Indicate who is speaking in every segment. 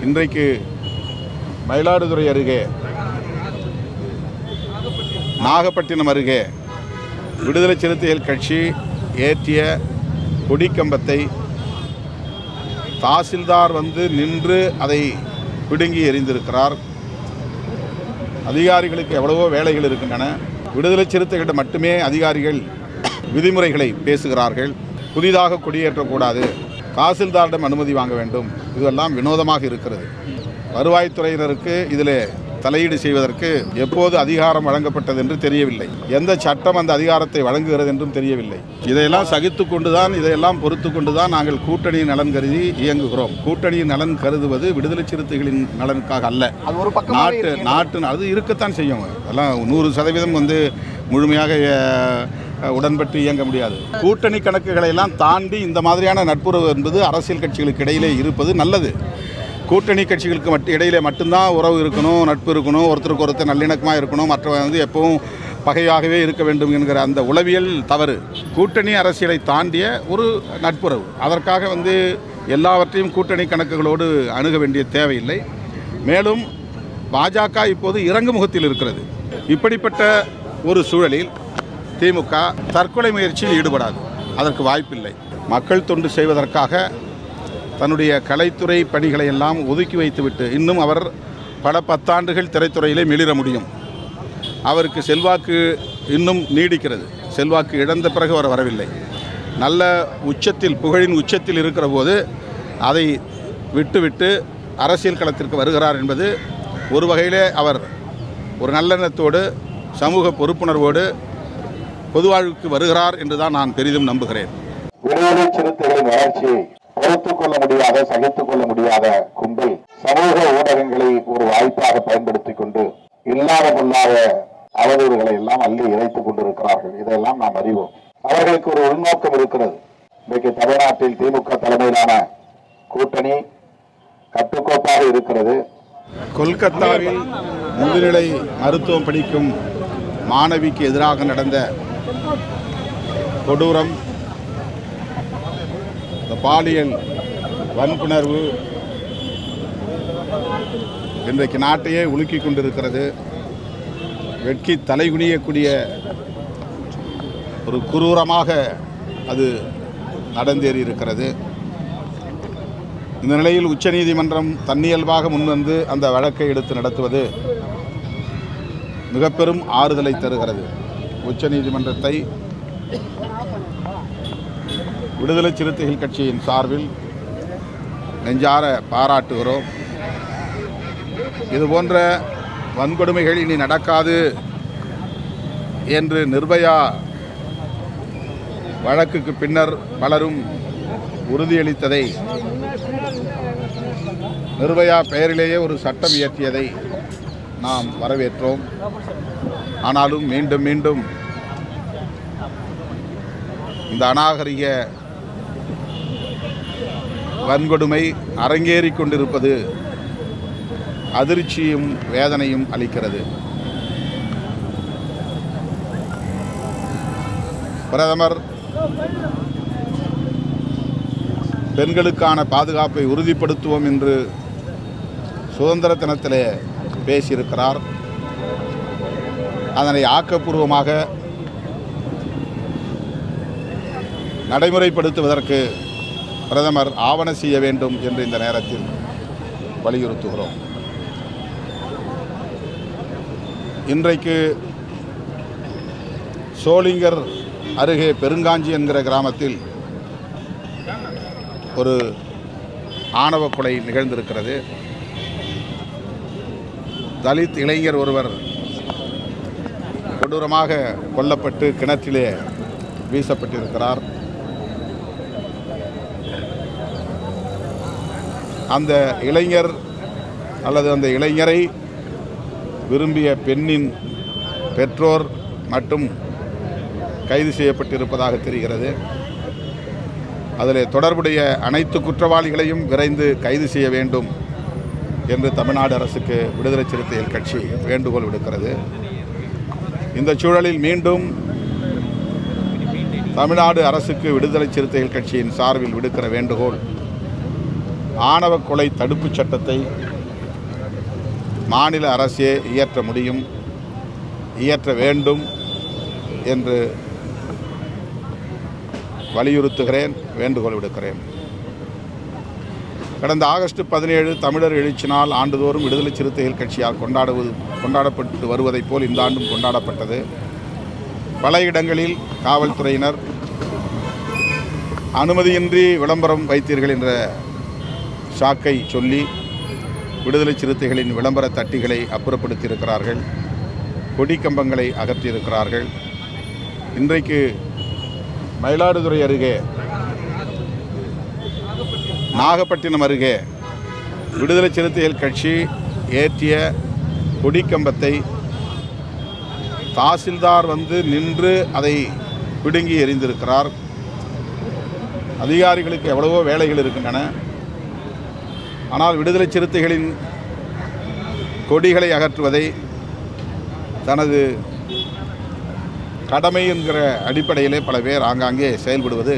Speaker 1: இன்றைக்கு மயிலாடுதுறை அருகே நாகப்பட்டினம் அருகே விடுதலை சிறுத்தைகள் கட்சி ஏற்றிய கொடிக்கம்பத்தை தாசில்தார் வந்து நின்று அதை பிடுங்கி எறிந்திருக்கிறார். அதிகாரிகளுக்கு எவ்வளவோ வேலைகள் இருக்கின்றன. விடுதலை சிறுத்தைகளிடம் மட்டுமே அதிகாரிகள் விதிமுறைகளை பேசுகிறார்கள். புதிதாக கொடியேற்றக்கூடாது, தாசில்தாரிடம் அனுமதி வாங்க வேண்டும். இதெல்லாம் வினோதமாக இருக்கிறது. வருவாய்த்துறையினருக்கு இதில் தலையீடு செய்வதற்கு எப்போது அதிகாரம் வழங்கப்பட்டது என்று தெரியவில்லை. எந்த சட்டம் அந்த அதிகாரத்தை வழங்குகிறது என்றும் தெரியவில்லை. இதையெல்லாம் சகித்து கொண்டுதான், இதையெல்லாம் பொறுத்து கொண்டுதான் நாங்கள் கூட்டணியின் நலன் கருதி இயங்குகிறோம். கூட்டணியின் நலன் கருதுவது விடுதலை சிறுத்தைகளின் நலனுக்காக அல்ல, நாட்டு அது இருக்கத்தான் செய்யும். அதெல்லாம் 100% முழுமையாக உடன்பட்டு இயங்க முடியாது. கூட்டணி கணக்குகளை எல்லாம் தாண்டி இந்த மாதிரியான நட்புறவு என்பது அரசியல் கட்சிகளுக்கு இடையிலே இருப்பது நல்லது. கூட்டணி கட்சிகளுக்கு இடையிலே மட்டும்தான் உறவு இருக்கணும், நட்பு இருக்கணும், ஒருத்தருக்கு ஒருத்தர் நல்லிணக்கமாக இருக்கணும், மற்றவங்க எப்பவும் பகையாகவே இருக்க வேண்டும் என்கிற அந்த உளவியல் தவறு. கூட்டணி அரசியலை தாண்டிய ஒரு நட்புறவு. அதற்காக எல்லாவற்றையும் கூட்டணி கணக்குகளோடு அணுக வேண்டிய தேவையில்லை. மேலும் பாஜக இப்போது இறங்குமுகத்தில் இருக்கிறது. இப்படிப்பட்ட ஒரு சூழலில் திமுக தற்கொலை முயற்சியில் ஈடுபடாது, அதற்கு வாய்ப்பில்லை. மக்கள் தொண்டு செய்வதற்காக தன்னுடைய கலைத்துறை பணிகளை எல்லாம் ஒதுக்கி வைத்துவிட்டு இன்னும் அவர் பல 10 ஆண்டுகள் திரைத்துறையிலே மிளிர முடியும். அவருக்கு செல்வாக்கு இன்னும் நீடிக்கிறது. செல்வாக்கு இழந்த பிறகு அவர் வரவில்லை. நல்ல உச்சத்தில், புகழின் உச்சத்தில் இருக்கிற போது அதை விட்டுவிட்டு அரசியல் களத்திற்கு வருகிறார் என்பது ஒரு வகையிலே அவர் ஒரு நல்லெண்ணத்தோடு, சமூக பொறுப்புணர்வோடு பொதுவாழ்வுக்கு வருகிறார் என்றுதான் நான் பெரிதும் நம்புகிறேன்.
Speaker 2: விடுதலை சிறுத்தைகளின் வளர்ச்சியை பொறுத்துக் கொள்ள முடியாத, சகித்துக் கொள்ள முடியாத கும்பல் சமூக ஊடகங்களை ஒரு வாய்ப்பாக பயன்படுத்திக் கொண்டு இல்லாத பொல்லாத அவதூறுகளை எல்லாம் அள்ளி இறைத்துக் கொண்டிருக்கிறார்கள். இதெல்லாம் நாம் அறிவோம். அவர்களுக்கு ஒரு உள்நோக்கம் இருக்கிறது. இன்றைக்கு தமிழ்நாட்டில் திமுக தலைமையிலான கூட்டணி கட்டுக்கோப்பாக இருக்கிறது.
Speaker 1: கொல்கத்தாவில் முதுநிலை மருத்துவம் படிக்கும் மாணவிக்கு எதிராக நடந்த கொடூரம், பாலியல் வன்புணர்வு இன்றைக்கு நாட்டையே உலுக்கிக் கொண்டிருக்கிறது. வெட்கி தலைகுனியக்கூடிய ஒரு குரூரமாக அது நடந்தேறி இருக்கிறது. இந்த நிலையில் உச்சநீதிமன்றம் தன்னியல்பாக முன்வந்து அந்த வழக்கை எடுத்து நடத்துவது மிக பெரும் ஆறுதலை தருகிறது. உச்சநீதிமன்றத்தை விடுதலை சிறுத்தைகள் கட்சியின் சார்பில் நெஞ்சார பாராட்டுகிறோம். இதுபோன்ற வன்கொடுமைகள் இனி நடக்காது என்று நிர்பயா வழக்குக்கு பின்னர் பலரும் உறுதியளித்ததை, நிர்பயா பெயரிலேயே ஒரு சட்டம் இயற்றியதை நாம் வரவேற்றோம். ஆனாலும் மீண்டும் மீண்டும் இந்த அநாகரிக வன்கொடுமை அரங்கேறி கொண்டிருப்பது அதிர்ச்சியும் வேதனையும் அளிக்கிறது. பிரதமர் பெண்களுக்கான பாதுகாப்பை உறுதிப்படுத்துவோம் என்று சுதந்திர தினத்திலே பேசியிருக்கிறார். அதனை ஆக்கப்பூர்வமாக நடைமுறைப்படுத்துவதற்கு பிரதமர் ஆவண செய்ய வேண்டும் என்று இந்த நேரத்தில் வலியுறுத்துகிறோம். இன்றைக்கு சோளிங்கர் அருகே பெருங்காஞ்சி என்கிற கிராமத்தில் ஒரு ஆணவ கொலை நிகழ்ந்திருக்கிறது. தலித் இளைஞர் ஒருவர் கொடூரமாக கொல்லப்பட்டு கிணற்றிலே வீசப்பட்டிருக்கிறார். அந்த இளைஞர் அல்லது அந்த இளைஞரை விரும்பிய பெண்ணின் பெற்றோர் மட்டும் கைது செய்யப்பட்டிருப்பதாக தெரிகிறது. அதில் தொடர்புடைய அனைத்து குற்றவாளிகளையும் விரைந்து கைது செய்ய வேண்டும் என்று தமிழ்நாடு அரசுக்கு விடுதலை சிறுத்தைகள் கட்சி வேண்டுகோள் விடுக்கிறது. இந்த சூழலில் மீண்டும் தமிழ்நாடு அரசுக்கு விடுதலை சிறுத்தைகள் கட்சியின் சார்பில் விடுக்கிற வேண்டுகோள், ஆணவ கொலை தடுப்புச் சட்டத்தை மாநில அரசே இயற்ற முடியும், இயற்ற வேண்டும் என்று வலியுறுத்துகிறேன், வேண்டுகோள் விடுக்கிறேன். கடந்த ஆகஸ்ட் 17 தமிழர் எழுச்சி நாள் ஆண்டுதோறும் விடுதலை சிறுத்தைகள் கட்சியால் கொண்டாடப்பட்டு வருவதைப் போல் இந்த ஆண்டும் கொண்டாடப்பட்டது. பல இடங்களில் காவல்துறையினர் அனுமதியின்றி விளம்பரம் வைத்தீர்கள் என்ற சாக்கை சொல்லி விடுதலை சிறுத்தைகளின் விளம்பர தட்டிகளை அப்புறப்படுத்தியிருக்கிறார்கள், கொடி கம்பங்களை அகற்றியிருக்கிறார்கள். இன்றைக்கு மயிலாடுதுறை அருகே, நாகப்பட்டினம் அருகே விடுதலை சிறுத்தைகள் கட்சி ஏற்றிய கொடிக்கம்பத்தை தாசில்தார் வந்து நின்று அதை பிடுங்கி எறிந்திருக்கிறார். அதிகாரிகளுக்கு எவ்வளவோ வேலைகள் இருக்கின்றன. ஆனால் விடுதலை சிறுத்தைகளின் கொடிகளை அகற்றுவதை தனது கடமை என்கிற அடிப்படையிலே பல பேர் ஆங்காங்கே செயல்படுவது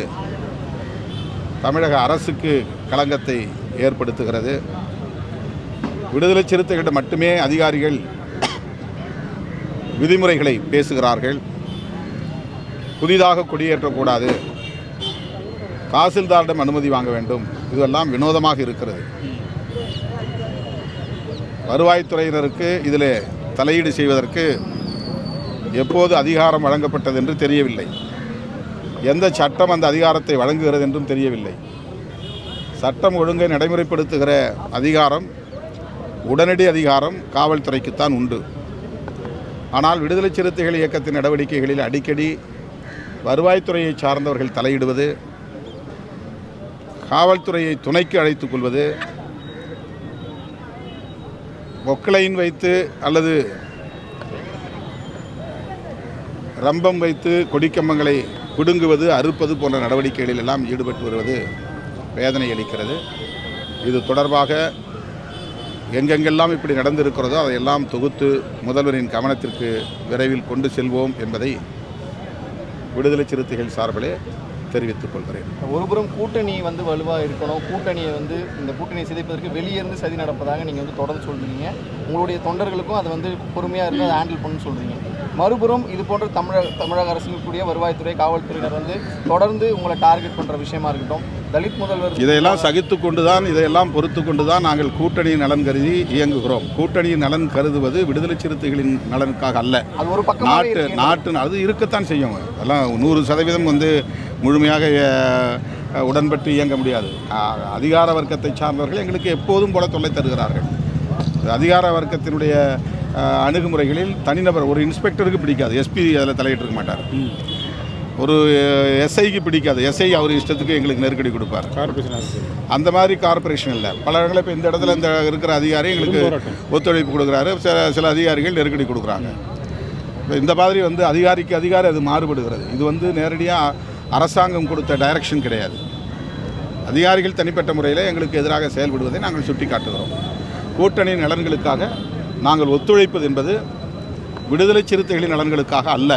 Speaker 1: தமிழக அரசுக்கு களங்கத்தை ஏற்படுத்துகிறது. விடுதலை சிறுத்தைகளிடம் மட்டுமே அதிகாரிகள் விதிமுறைகளை பேசுகிறார்கள். புதிதாக கொடியேற்றக்கூடாது, தாசில்தாரிடம் அனுமதி வாங்க வேண்டும், இதுவெல்லாம் வினோதமாக இருக்கிறது. வருவாய்த்துறையினருக்கு இதில் தலையீடு செய்வதற்கு எப்போது அதிகாரம் வழங்கப்பட்டது என்று தெரியவில்லை. எந்த சட்டம் அந்த அதிகாரத்தை வழங்குகிறது என்றும் தெரியவில்லை. சட்டம் ஒழுங்கை நடைமுறைப்படுத்துகிற அதிகாரம், உடனடி அதிகாரம் காவல்துறைக்குத்தான் உண்டு. ஆனால் விடுதலை சிறுத்தைகள் இயக்கத்தின் நடவடிக்கைகளில் அடிக்கடி வருவாய்த்துறையை சார்ந்தவர்கள் தலையிடுவது, காவல்துறையை துணைக்கு அழைத்துக் கொள்வது, பொக்லைன் வைத்து அல்லது ரம்பம் வைத்து கொடிக்கம்பங்களை பிடுங்குவது, அறுப்பது போன்ற நடவடிக்கைகளில் எல்லாம் ஈடுபட்டு வருவது வேதனை அளிக்கிறது. இது தொடர்பாக எங்கெங்கெல்லாம் இப்படி நடந்திருக்கிறதோ அதையெல்லாம் தொகுத்து முதல்வரின் கவனத்திற்கு விரைவில் கொண்டு செல்வோம் என்பதை விடுதலை சிறுத்தைகள் சார்பிலே தெரிவித்துக் கொள்கிறேன்.
Speaker 3: ஒருபுறம் கூட்டணி வலுவாக இருக்கணும், கூட்டணியை இந்த கூட்டணியை சிதைப்பதற்கு வெளியே இருந்து சதி நடப்பதாக நீங்கள் தொடர்ந்து சொல்கிறீங்க. உங்களுடைய தொண்டர்களுக்கும் அதை பொறுமையாக இருந்து அதை ஹேண்டில் பண்ணணும்னு சொல்கிறீங்க. மறுபுறம் இது போன்ற தமிழக அரசில் கூடிய வருவாய்த்துறை, காவல்துறையினர் தொடர்ந்து உங்களை டார்கெட் பண்ணுற விஷயமா இருக்கட்டும், தலித் முதல்வர், இதையெல்லாம்
Speaker 1: சகித்து கொண்டுதான், இதையெல்லாம் பொறுத்து கொண்டுதான் நாங்கள் கூட்டணியின் நலன் கருதி இயங்குகிறோம். கூட்டணியின் நலன் கருதுவது விடுதலை சிறுத்தைகளின் நலனுக்காக அல்ல.
Speaker 3: அது ஒரு பக்கம்
Speaker 1: நாட்டு அது இருக்கத்தான் செய்யும். அதெல்லாம் 100% முழுமையாக உடன்பட்டு இயங்க முடியாது. அதிகார வர்க்கத்தை சார்ந்தவர்கள் எங்களுக்கு எப்போதும் போல தொல்லை தருகிறார்கள். அதிகார வர்க்கத்தினுடைய அணுகுமுறைகளில் தனிநபர், ஒரு இன்ஸ்பெக்டருக்கு பிடிக்காது, எஸ்பி அதில் தலையிட்டிருக்க மாட்டார். ஒரு எஸ்ஐக்கு பிடிக்காது, எஸ்ஐ அவர் இஷ்டத்துக்கு எங்களுக்கு நெருக்கடி கொடுப்பார். அந்த மாதிரி கார்பரேஷன் இல்லை. பல இடங்களில் இப்போ இந்த இடத்துல இந்த இருக்கிற அதிகாரி எங்களுக்கு ஒத்துழைப்பு கொடுக்குறாரு, சில அதிகாரிகள் நெருக்கடி கொடுக்குறாங்க. இந்த மாதிரி அதிகாரிக்கு அதிகாரி அது மாறுபடுகிறது. இது நேரடியாக அரசாங்கம் கொடுத்த டைரக்ஷன் கிடையாது. அதிகாரிகள் தனிப்பட்ட முறையில் எங்களுக்கு எதிராக செயல்படுவதை நாங்கள் சுட்டி காட்டுகிறோம். கூட்டணி நலன்களுக்காக நாங்கள் ஒத்துழைப்பது என்பது விடுதலை சிறுத்தைகளின் நலன்களுக்காக அல்ல,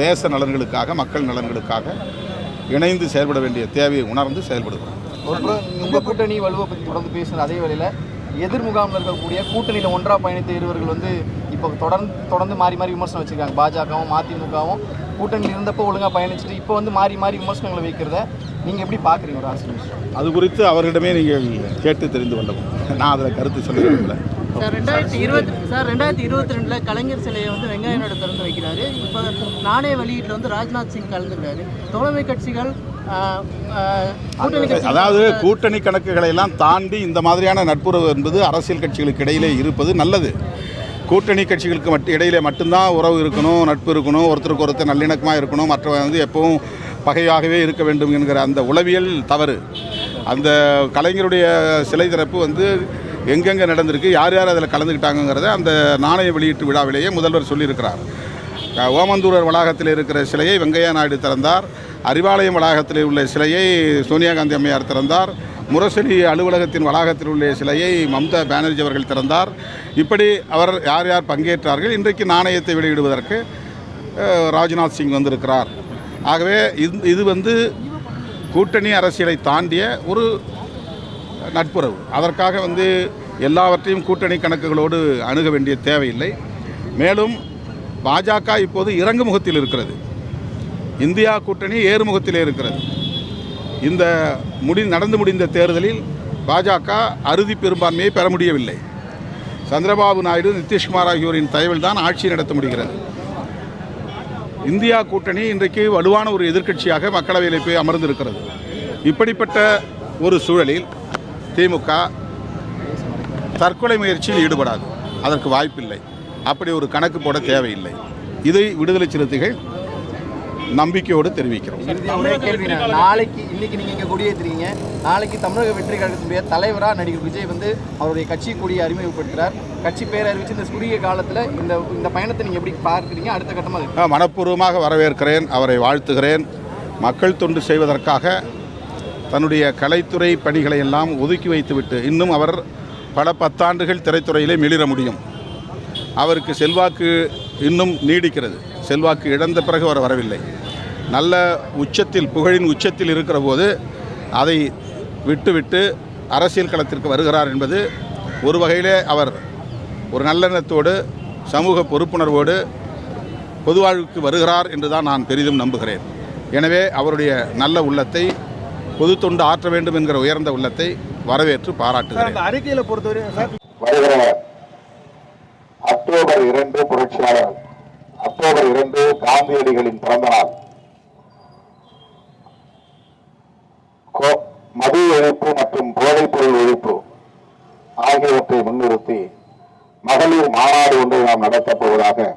Speaker 1: தேச நலன்களுக்காக, மக்கள் நலன்களுக்காக இணைந்து செயல்பட வேண்டிய தேவையை உணர்ந்து செயல்படுகிறோம்.
Speaker 3: உங்கள் கூட்டணி வலுவை பற்றி தொடர்ந்து பேசுகிற அதே வேளையில் எதிர்முகாமில் இருக்கக்கூடிய கூட்டணியில் ஒன்றாக பயணித்த இருவர்கள் இப்போ தொடர்ந்து மாறி மாறி விமர்சனம் வச்சுருக்காங்க. பாஜகவும் அதிமுகவும் கூட்டணியில் இருந்தப்போ ஒழுங்காக பயணிச்சுட்டு இப்போ மாறி மாறி விமர்சனங்களை வைக்கிறத நீங்கள் எப்படி பார்க்குறீங்க? ஒரு ஆசிரியர்
Speaker 1: அது குறித்து அவரிடமே நீங்கள் கேட்டு தெரிந்து கொள்ளவும். நான் அதில் கருத்து சொல்ல விரும்பல.
Speaker 4: சார் 2022 கலைஞர் சிலையை வெங்காய நாடு திறந்து வைக்கிறாரு. இப்போ நாணய வெளியீட்டில் ராஜ்நாத் சிங் கலந்துக்கிறாரு. தோழமை கட்சிகள்
Speaker 1: அதாவது கூட்டணி கணக்குகளை எல்லாம் தாண்டி இந்த மாதிரியான நட்புறவு என்பது அரசியல் கட்சிகளுக்கு இடையிலே இருப்பது நல்லது. கூட்டணி கட்சிகளுக்கு இடையிலே மட்டும்தான் உறவு இருக்கணும், நட்பு இருக்கணும், ஒருத்தருக்கு ஒருத்தர் நல்லிணக்கமாக இருக்கணும், மற்றவங்க எப்பவும் பகையாகவே இருக்க வேண்டும் என்கிற அந்த உளவியல் தவறு. அந்த கலைஞருடைய சிலை திறப்பு எங்கெங்கே நடந்திருக்கு, யார் யார் அதில் கலந்துக்கிட்டாங்கிறத அந்த நாணய வெளியீட்டு விழாவிலேயே முதல்வர் சொல்லியிருக்கிறார். ஓமந்தூரர் வளாகத்தில் இருக்கிற சிலையை வெங்கையா நாயுடு திறந்தார். அறிவாலயம் வளாகத்தில் உள்ள சிலையை சோனியா காந்தி அம்மையார் திறந்தார். முரசொலி அலுவலகத்தின் வளாகத்தில் உள்ள சிலையை மம்தா பானர்ஜி அவர்கள் திறந்தார். இப்படி அவர் யார் யார் பங்கேற்றார்கள். இன்றைக்கு நாணயத்தை வெளியிடுவதற்கு ராஜ்நாத் சிங் வந்திருக்கிறார். ஆகவே இது கூட்டணி அரசியலை தாண்டிய ஒரு நட்புறவு. அதற்காக எல்லாவற்றையும் கூட்டணி கணக்குகளோடு அணுக வேண்டிய தேவையில்லை. மேலும் பாஜக இப்போது இறங்கு முகத்தில் இருக்கிறது, இந்தியா கூட்டணி ஏறுமுகத்திலே இருக்கிறது. இந்த நடந்து முடிந்த தேர்தலில் பாஜக அறுதி பெரும்பான்மையை பெற முடியவில்லை. சந்திரபாபு நாயுடு, நிதிஷ்குமார் ஆகியோரின் தயவில் தான் ஆட்சி நடத்த முடிகிறது. இந்தியா கூட்டணி இன்றைக்கு வலுவான ஒரு எதிர்க்கட்சியாக மக்களவையில் போய் அமர்ந்திருக்கிறது. இப்படிப்பட்ட ஒரு சூழலில் திமுக தற்கொலை முயற்சியில் ஈடுபடாது, அதற்கு வாய்ப்பில்லை. அப்படி ஒரு கணக்கு போட தேவையில்லை. இதை விடுதலை சிறுத்தைகள் நம்பிக்கையோடு தெரிவிக்கிறோம்.
Speaker 3: நாளைக்கு இன்னைக்கு நீங்க இங்க கொடியேற்றுறீங்க, நாளைக்கு தமிழக வெற்றி கழகத்துடைய தலைவராக நடிகர் விஜய் அவருடைய கட்சி கொடியை அறிமுகப்படுத்துகிறார். கட்சி பேர் அறிவிச்சு இந்த குறுகிய காலத்தில் இந்த பயணத்தை நீங்க எப்படி பார்க்குறீங்க? அடுத்த கட்டமாக
Speaker 1: மனப்பூர்வமாக வரவேற்கிறேன், அவரை வாழ்த்துகிறேன். மக்கள் தொண்டு செய்வதற்காக தன்னுடைய கலைத்துறை பணிகளை எல்லாம் ஒதுக்கி வைத்துவிட்டு இன்னும் அவர் பல பத்தாண்டுகள் திரைத்துறையிலே மிளிர முடியும். அவருக்கு செல்வாக்கு இன்னும் நீடிக்கிறது. செல்வாக்கு இழந்த பிறகு அவர் வரவில்லை. நல்ல உச்சத்தில், புகழின் உச்சத்தில் இருக்கிற போது அதை விட்டுவிட்டு அரசியல் களத்திற்கு வருகிறார் என்பது ஒரு வகையிலே அவர் ஒரு நல்லெண்ணத்தோடு, சமூக பொறுப்புணர்வோடு பொது வாழ்வுக்கு வருகிறார் என்று தான் நான் பெரிதும் நம்புகிறேன். எனவே அவருடைய நல்ல உள்ளத்தை, பொது தொண்டு ஆற்ற வேண்டும் என்கிற உயர்ந்த உள்ளத்தை வரவேற்று பாராட்டுகிறேன்.
Speaker 3: அறிக்கையில் பொறுத்தவரை
Speaker 2: வருகிற அக்டோபர் 2 புரட்சியாளர், அக்டோபர் 2 காந்தியடிகளின் பிறந்த நாள். மது ஒழிப்பு மற்றும் போதைப்பொருள் ஒழிப்பு ஆகியவற்றை முன்னிறுத்தி மகளிர் மாநாடு ஒன்றை நாம் நடத்தப் போவதாக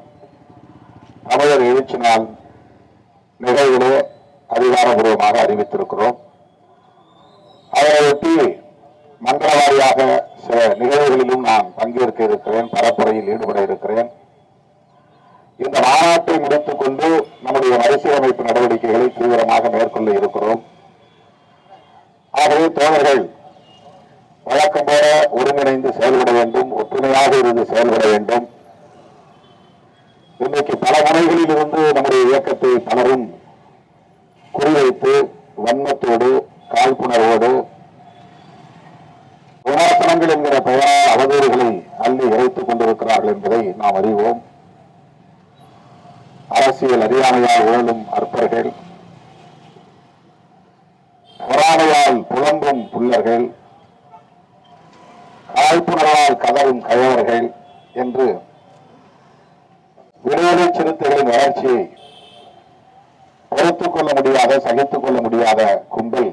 Speaker 2: தமிழர் எழுச்சி நாள் நிகழ்விலே அதிகாரபூர்வமாக அறிவித்திருக்கிறோம். அதனையொட்டி மண்டல வாரியாக சில நிகழ்வுகளிலும் நான் பங்கேற்க இருக்கிறேன், பரப்புரையில் ஈடுபட இருக்கிறேன். இந்த மாநாட்டை முடித்துக் கொண்டு நம்முடைய மறுசீரமைப்பு நடவடிக்கைகளை தீவிரமாக மேற்கொள்ள இருக்கிறோம். ஆகவே தோழர்கள் வழக்கம் போல ஒருங்கிணைந்து செயல்பட வேண்டும், ஒற்றுமையாக இருந்து செயல்பட வேண்டும். இன்றைக்கு பல முனைகளில் இருந்து நம்முடைய இயக்கத்தை பலரும் குறிவைத்து வன்மத்தோடு, காழ்ப்புணர்வோடு, விமர்சனங்கள் என்கிற பெயரால் அவதூறுகளை அள்ளி இறைத்துக் கொண்டிருக்கிறார்கள் என்பதை நாம் அறிவோம். அரசியல் அறியாமையால் உழலும் அற்பர்கள், பொறாமையால் புலம்பும் புல்லர்கள், காழ்ப்புணர்வால் கதவும் கயவர்கள் என்று விடுதலை சிறுத்தைகளின் வளர்ச்சியை பொறுத்துக் கொள்ள முடியாத, சகித்துக் கொள்ள முடியாத கும்பல்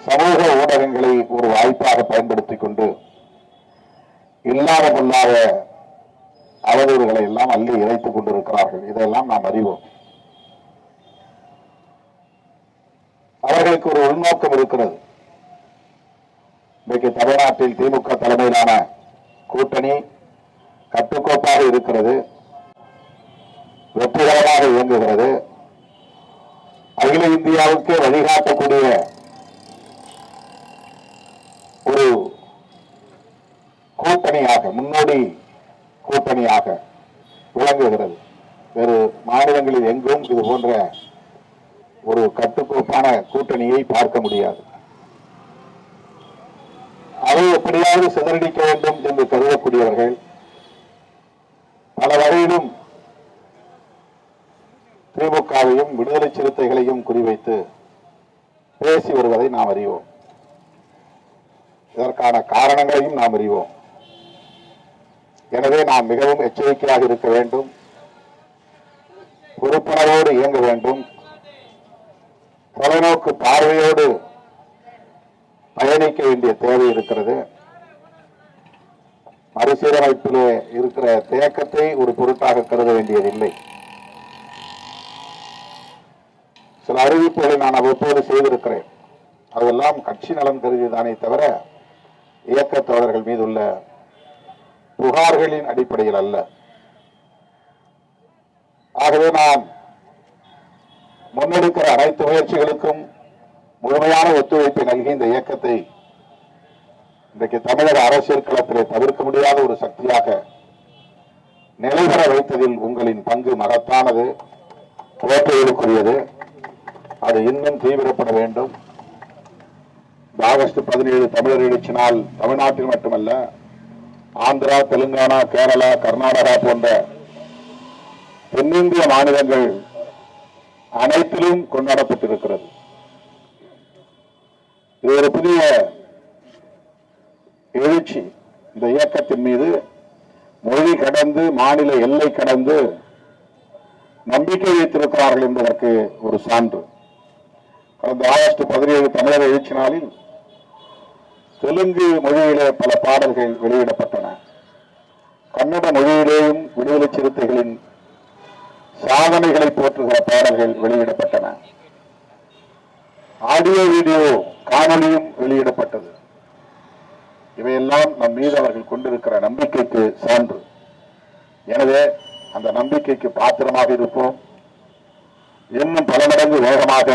Speaker 2: சமூக ஊடகங்களை ஒரு வாய்ப்பாக பயன்படுத்திக் கொண்டு இல்லாத பொல்லாத அவதூறுகளை எல்லாம் அள்ளி இறைத்துக் கொண்டிருக்கிறார்கள். இதெல்லாம் நாம் அறிவோம். அவர்களுக்கு ஒரு உள்நோக்கம் இருக்கிறது. இன்றைக்கு தமிழ்நாட்டில் திமுக தலைமையிலான கூட்டணி கட்டுக்கோப்பாக இருக்கிறது, வெற்றிகரமாக இயங்குகிறது. அகில இந்தியாவுக்கு வழிகாட்டக்கூடிய ஒரு கூட்டணியாக, முன்னோடி கூட்டணியாக விளங்குகிறது. வேறு மாநிலங்களில் எங்கும் இது போன்ற ஒரு கட்டுக்கோப்பான கூட்டணியை பார்க்க முடியாது. அதை எப்படியாவது சிதறடிக்க வேண்டும் என்று கருதக்கூடியவர்கள் பல வகையிலும் திமுகவையும் விடுதலை சிறுத்தைகளையும் குறிவைத்து பேசி வருவதை நாம் அறிவோம். இதற்கான காரணங்களையும் நாம் அறிவோம். எனவே நாம் மிகவும் எச்சரிக்கையாக இருக்க வேண்டும், பொறுப்புணர்வோடு இயங்க வேண்டும், தொலைநோக்கு பார்வையோடு பயணிக்க வேண்டிய தேவை இருக்கிறது. மறுசீரமைப்பிலே இருக்கிற தேக்கத்தை ஒரு பொருட்டாக கருத வேண்டியதில்லை. சில அறிவிப்புகளை நான் அவ்வப்போது செய்திருக்கிறேன். அதெல்லாம் கட்சி நலன் கருதிதானே தவிர இயக்க தோழர்கள் மீதுள்ள புகார்களின் அடிப்படையில் அல்ல. ஆகவே நான் முன்னெடுக்கிற அனைத்து முயற்சிகளுக்கும் முழுமையான ஒத்துழைப்பை நல்கி இந்த இயக்கத்தை இன்றைக்கு தமிழக அரசியல் களத்திலே தவிர்க்க முடியாத ஒரு சக்தியாக நிலைபெற வைத்ததில் உங்களின் பங்கு மகத்தானது, போற்றுதலுக்குரியது. அது இன்னும் தீவிரப்பட வேண்டும். ஆகஸ்ட் 17 தமிழர் எழுச்சி நாள் தமிழ்நாட்டில் மட்டுமல்ல, ஆந்திரா, தெலுங்கானா, கேரளா, கர்நாடகா போன்ற தென்னிந்திய மாநிலங்கள் அனைத்திலும் கொண்டாடப்பட்டிருக்கிறது. இது ஒரு புதிய எழுச்சி. இந்த இயக்கத்தின் மீது மொழி கடந்து, மாநில எல்லை கடந்து நம்பிக்கை வைத்திருக்கிறார்கள் என்பதற்கு ஒரு சான்று. கடந்த ஆகஸ்ட் 17 தமிழர் எழுச்சி நாளில் தெலுங்கு மொழியிலே பல பாடல்கள் வெளியிடப்பட்டன. கன்னட மொழியிலேயும் விடுதலை சிறுத்தைகளின் சாதனைகளை போற்றுகிற பாடல்கள் வெளியிடப்பட்டன. ஆடியோ வீடியோ காணொலியும் வெளியிடப்பட்டது. இவையெல்லாம் நம் மீது அவர்கள் கொண்டிருக்கிற நம்பிக்கைக்கு சான்று. எனவே அந்த நம்பிக்கைக்கு பாத்திரமாக இருப்போம். இன்னும் பல மடங்கு வேகமாக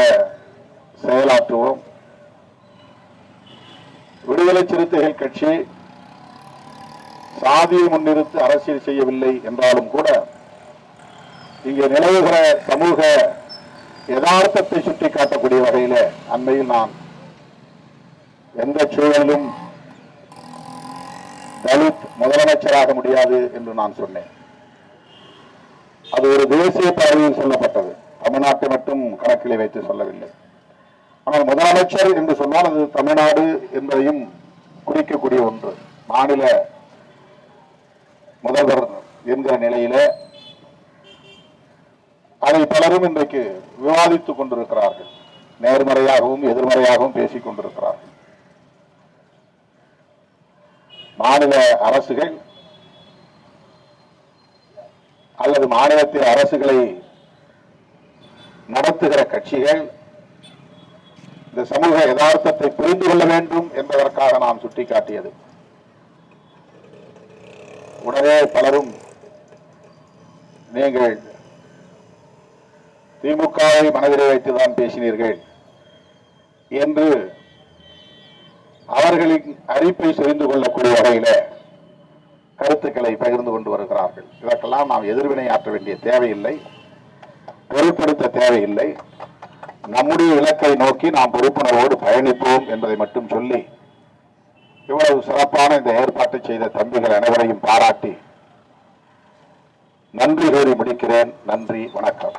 Speaker 2: செயலாற்றுவோம். விடுதலை சிறுத்தைகள் கட்சி சாதியை முன்னிறுத்தி அரசியல் செய்யவில்லை என்றாலும் கூட இங்கே நிலவுகிற சமூக யதார்த்தத்தை சுட்டிக்காட்டக்கூடிய வகையில் அண்மையில் நான் எந்த சூழலிலும் தலித் முதலமைச்சராக முடியாது என்று நான் சொன்னேன். அது ஒரு தேசிய பார்வையில் சொல்லப்பட்டது, தமிழ்நாட்டை மட்டும் கணக்கிலே வைத்து சொல்லவில்லை. ஆனால் முதலமைச்சர் என்று சொன்னால் அது தமிழ்நாடு என்பதையும் குறிக்கக்கூடிய ஒன்று. மாநில முதல்வர் என்கிற நிலையில அதை பலரும் இன்றைக்கு விவாதித்துக் கொண்டிருக்கிறார்கள். நேர்மறையாகவும் எதிர்மறையாகவும் பேசிக் கொண்டிருக்கிறார்கள். மாநில அரசுகள் அல்லது மாநிலத்தில் அரசுகளை நடத்துகிற கட்சிகள் இந்த சமூக யதார்த்தத்தை புரிந்து கொள்ள வேண்டும் என்பதற்காக நாம் சுட்டிக்காட்டியது. உடனே பலரும் நீங்கள் திமுகவை மனதிலே வைத்துதான் பேசினீர்கள் என்று அவர்களின் அறிப்பை தெரிந்து கொள்ளக்கூடிய வகையில கருத்துக்களை பகிர்ந்து கொண்டு வருகிறார்கள். இதற்கெல்லாம் நாம் எதிர்வினை ஆற்ற வேண்டிய தேவையில்லை, பொருட்படுத்த தேவையில்லை. நம்முடைய இலக்கை நோக்கி நாம் பொறுப்புணர்வோடு பயணிப்போம் என்பதை மட்டும் சொல்லி, இவ்வளவு சிறப்பான இந்த ஏற்பாட்டை செய்த தம்பிகள் அனைவரையும் பாராட்டி நன்றி கூறி முடிக்கிறேன். நன்றி, வணக்கம்.